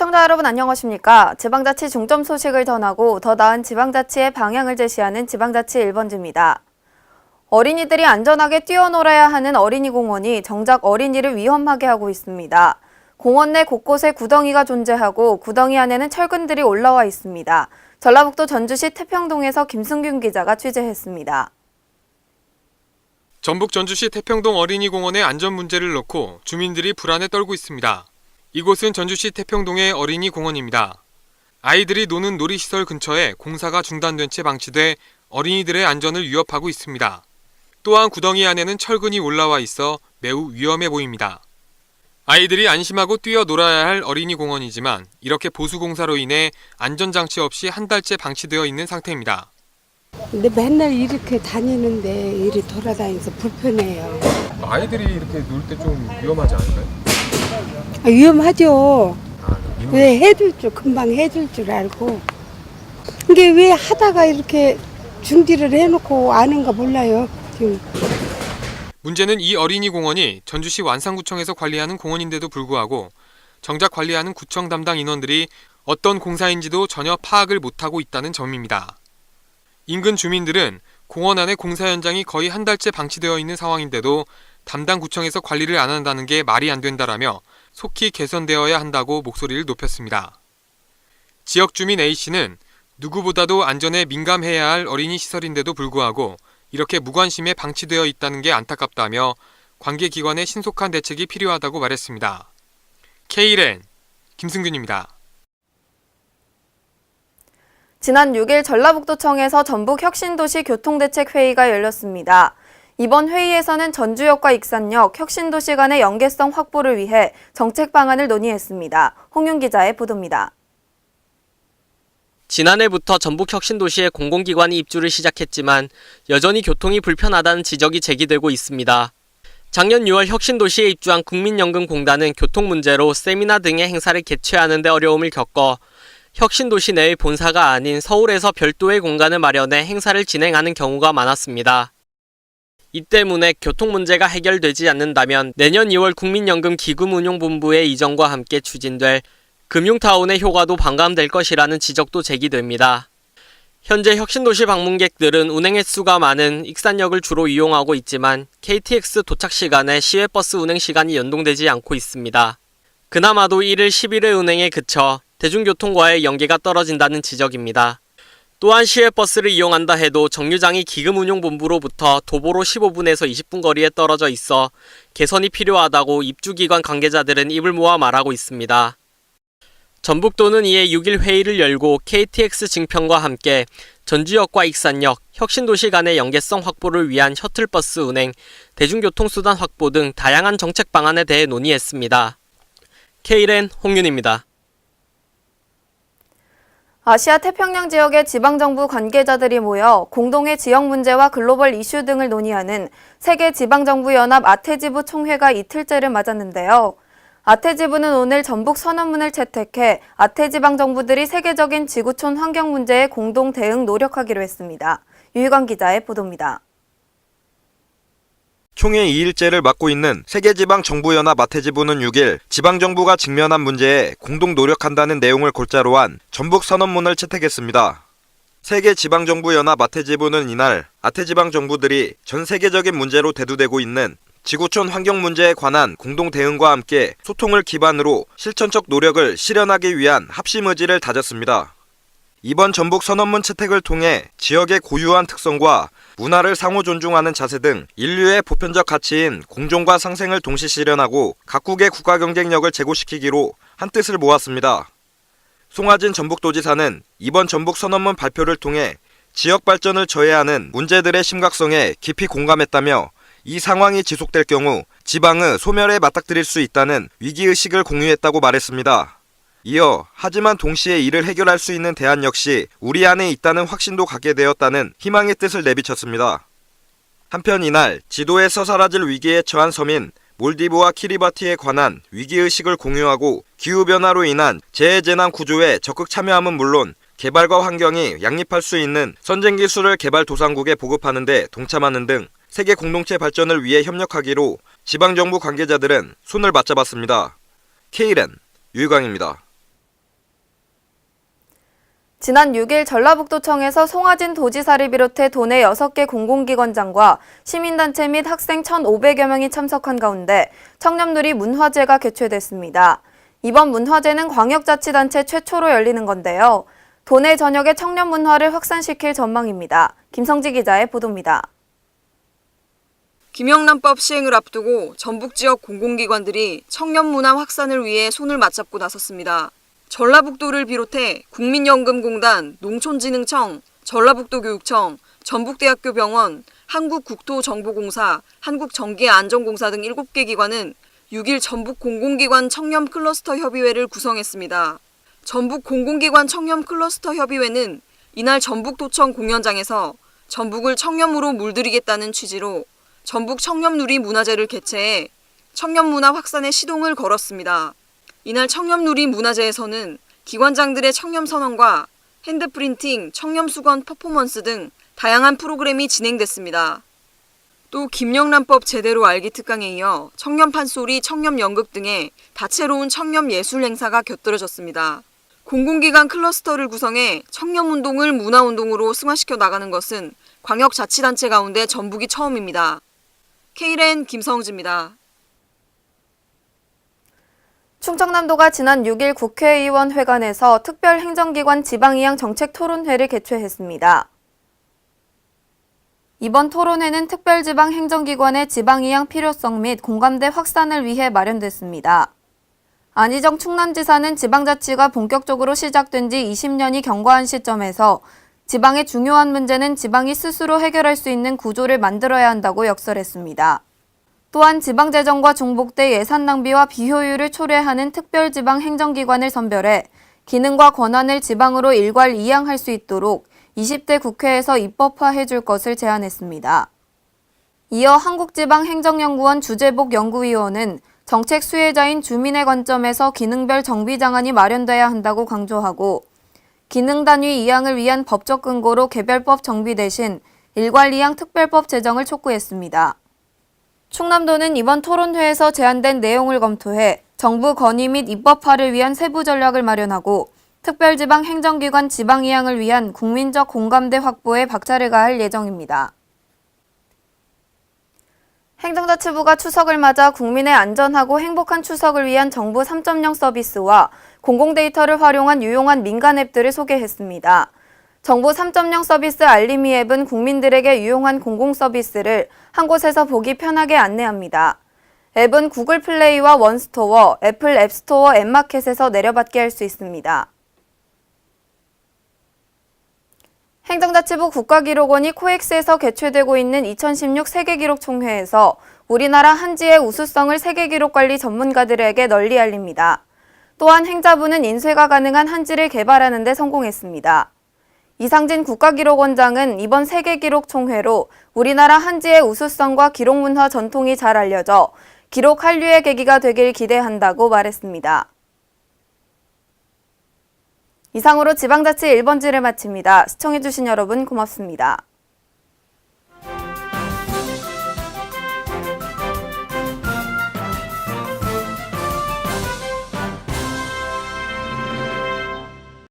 시청자 여러분 안녕하십니까? 지방자치 중점 소식을 전하고 더 나은 지방자치의 방향을 제시하는 지방자치 1번지입니다. 어린이들이 안전하게 뛰어놀아야 하는 어린이공원이 정작 어린이를 위험하게 하고 있습니다. 공원 내 곳곳에 구덩이가 존재하고 구덩이 안에는 철근들이 올라와 있습니다. 전라북도 전주시 태평동에서 김승균 기자가 취재했습니다. 전북 전주시 태평동 어린이공원의 안전 문제를 놓고 주민들이 불안에 떨고 있습니다. 이곳은 전주시 태평동의 어린이공원입니다. 아이들이 노는 놀이시설 근처에 공사가 중단된 채 방치돼 어린이들의 안전을 위협하고 있습니다. 또한 구덩이 안에는 철근이 올라와 있어 매우 위험해 보입니다. 아이들이 안심하고 뛰어놀아야 할 어린이공원이지만 이렇게 보수공사로 인해 안전장치 없이 한 달째 방치되어 있는 상태입니다. 근데 맨날 이렇게 다니는데 이리 돌아다니면서 불편해요. 아이들이 이렇게 놀 때 좀 위험하지 않을까요? 위험하죠. 왜 해줄 줄 금방 해줄 줄 알고. 이게 왜 하다가 이렇게 중지를 해놓고 아는가 몰라요. 지금. 문제는 이 어린이공원이 전주시 완산구청에서 관리하는 공원인데도 불구하고 정작 관리하는 구청 담당 인원들이 어떤 공사인지도 전혀 파악을 못하고 있다는 점입니다. 인근 주민들은 공원 안에 공사 현장이 거의 한 달째 방치되어 있는 상황인데도 담당 구청에서 관리를 안 한다는 게 말이 안 된다라며 속히 개선되어야 한다고 목소리를 높였습니다. 지역 주민 A씨는 누구보다도 안전에 민감해야 할 어린이 시설인데도 불구하고 이렇게 무관심에 방치되어 있다는 게 안타깝다며 관계기관의 신속한 대책이 필요하다고 말했습니다. K1N 김승균입니다. 지난 6일 전라북도청에서 전북혁신도시 교통대책회의가 열렸습니다. 이번 회의에서는 전주역과 익산역, 혁신도시 간의 연계성 확보를 위해 정책 방안을 논의했습니다. 홍윤 기자의 보도입니다. 지난해부터 전북혁신도시에 공공기관이 입주를 시작했지만 여전히 교통이 불편하다는 지적이 제기되고 있습니다. 작년 6월 혁신도시에 입주한 국민연금공단은 교통 문제로 세미나 등의 행사를 개최하는 데 어려움을 겪어 혁신도시 내의 본사가 아닌 서울에서 별도의 공간을 마련해 행사를 진행하는 경우가 많았습니다. 이 때문에 교통 문제가 해결되지 않는다면 내년 2월 국민연금 기금운용본부의 이전과 함께 추진될 금융타운의 효과도 반감될 것이라는 지적도 제기됩니다. 현재 혁신도시 방문객들은 운행 횟수가 많은 익산역을 주로 이용하고 있지만 KTX 도착 시간에 시외버스 운행 시간이 연동되지 않고 있습니다. 그나마도 1일 10일의 운행에 그쳐 대중교통과의 연계가 떨어진다는 지적입니다. 또한 시외버스를 이용한다 해도 정류장이 기금운용본부로부터 도보로 15분에서 20분 거리에 떨어져 있어 개선이 필요하다고 입주기관 관계자들은 입을 모아 말하고 있습니다. 전북도는 이에 6일 회의를 열고 KTX 증편과 함께 전주역과 익산역, 혁신도시 간의 연계성 확보를 위한 셔틀버스 운행, 대중교통수단 확보 등 다양한 정책 방안에 대해 논의했습니다. K1N 홍윤입니다. 아시아 태평양 지역의 지방정부 관계자들이 모여 공동의 지역 문제와 글로벌 이슈 등을 논의하는 세계지방정부연합 아태지부 총회가 이틀째를 맞았는데요. 아태지부는 오늘 전북 선언문을 채택해 아태지방정부들이 세계적인 지구촌 환경 문제에 공동 대응 노력하기로 했습니다. 유희관 기자의 보도입니다. 총회 2일째를 맡고 있는 세계지방정부연합 아태지부는 6일 지방정부가 직면한 문제에 공동 노력한다는 내용을 골자로 한 전북 선언문을 채택했습니다. 세계지방정부연합 아태지부는 이날 아태지방정부들이 전 세계적인 문제로 대두되고 있는 지구촌 환경 문제에 관한 공동 대응과 함께 소통을 기반으로 실천적 노력을 실현하기 위한 합심 의지를 다졌습니다. 이번 전북 선언문 채택을 통해 지역의 고유한 특성과 문화를 상호 존중하는 자세 등 인류의 보편적 가치인 공존과 상생을 동시 실현하고 각국의 국가 경쟁력을 제고시키기로 한뜻을 모았습니다. 송하진 전북도지사는 이번 전북 선언문 발표를 통해 지역 발전을 저해하는 문제들의 심각성에 깊이 공감했다며 이 상황이 지속될 경우 지방의 소멸에 맞닥뜨릴 수 있다는 위기의식을 공유했다고 말했습니다. 이어 하지만 동시에 이를 해결할 수 있는 대안 역시 우리 안에 있다는 확신도 갖게 되었다는 희망의 뜻을 내비쳤습니다. 한편 이날 지도에서 사라질 위기에 처한 섬인 몰디브와 키리바티에 관한 위기의식을 공유하고 기후변화로 인한 재해재난 구조에 적극 참여함은 물론 개발과 환경이 양립할 수 있는 선진기술을 개발도상국에 보급하는 데 동참하는 등 세계 공동체 발전을 위해 협력하기로 지방정부 관계자들은 손을 맞잡았습니다. K1N 유희광입니다. 지난 6일 전라북도청에서 송하진 도지사를 비롯해 도내 6개 공공기관장과 시민단체 및 학생 1,500여 명이 참석한 가운데 청렴누리 문화제가 개최됐습니다. 이번 문화제는 광역자치단체 최초로 열리는 건데요. 도내 전역의 청년 문화를 확산시킬 전망입니다. 김성지 기자의 보도입니다. 김영란법 시행을 앞두고 전북 지역 공공기관들이 청년 문화 확산을 위해 손을 맞잡고 나섰습니다. 전라북도를 비롯해 국민연금공단, 농촌진흥청, 전라북도교육청, 전북대학교병원, 한국국토정보공사, 한국전기안전공사 등 7개 기관은 6일 전북 공공기관 청년 클러스터 협의회를 구성했습니다. 전북 공공기관 청년 클러스터 협의회는 이날 전북도청 공연장에서 전북을 청렴으로 물들이겠다는 취지로 전북 청렴누리 문화제를 개최해 청년문화 확산에 시동을 걸었습니다. 이날 청렴누리 문화제에서는 기관장들의 청렴선언과 핸드프린팅, 청렴수건 퍼포먼스 등 다양한 프로그램이 진행됐습니다. 또 김영란법 제대로 알기 특강에 이어 청렴 판소리, 청렴 연극 등의 다채로운 청렴 예술 행사가 곁들여졌습니다. 공공기관 클러스터를 구성해 청렴운동을 문화운동으로 승화시켜 나가는 것은 광역자치단체 가운데 전북이 처음입니다. K랜 김성지입니다. 충청남도가 지난 6일 국회의원 회관에서 특별행정기관 지방이양 정책토론회를 개최했습니다. 이번 토론회는 특별지방행정기관의 지방이양 필요성 및 공감대 확산을 위해 마련됐습니다. 안희정 충남지사는 지방자치가 본격적으로 시작된 지 20년이 경과한 시점에서 지방의 중요한 문제는 지방이 스스로 해결할 수 있는 구조를 만들어야 한다고 역설했습니다. 또한 지방재정과 중복돼 예산 낭비와 비효율을 초래하는 특별지방행정기관을 선별해 기능과 권한을 지방으로 일괄 이양할 수 있도록 20대 국회에서 입법화해 줄 것을 제안했습니다. 이어 한국지방행정연구원 주재복 연구위원은 정책 수혜자인 주민의 관점에서 기능별 정비장안이 마련돼야 한다고 강조하고 기능 단위 이양을 위한 법적 근거로 개별법 정비 대신 일괄 이양 특별법 제정을 촉구했습니다. 충남도는 이번 토론회에서 제안된 내용을 검토해 정부 건의 및 입법화를 위한 세부 전략을 마련하고 특별지방 행정기관 지방 이양을 위한 국민적 공감대 확보에 박차를 가할 예정입니다. 행정자치부가 추석을 맞아 국민의 안전하고 행복한 추석을 위한 정부 3.0 서비스와 공공데이터를 활용한 유용한 민간 앱들을 소개했습니다. 정부 3.0 서비스 알림이 앱은 국민들에게 유용한 공공서비스를 한 곳에서 보기 편하게 안내합니다. 앱은 구글 플레이와 원스토어, 애플 앱스토어 앱마켓에서 내려받게 할 수 있습니다. 행정자치부 국가기록원이 코엑스에서 개최되고 있는 2016 세계기록총회에서 우리나라 한지의 우수성을 세계기록관리 전문가들에게 널리 알립니다. 또한 행자부는 인쇄가 가능한 한지를 개발하는 데 성공했습니다. 이상진 국가기록원장은 이번 세계기록총회로 우리나라 한지의 우수성과 기록문화 전통이 잘 알려져 기록 한류의 계기가 되길 기대한다고 말했습니다. 이상으로 지방자치 1번지를 마칩니다. 시청해주신 여러분 고맙습니다.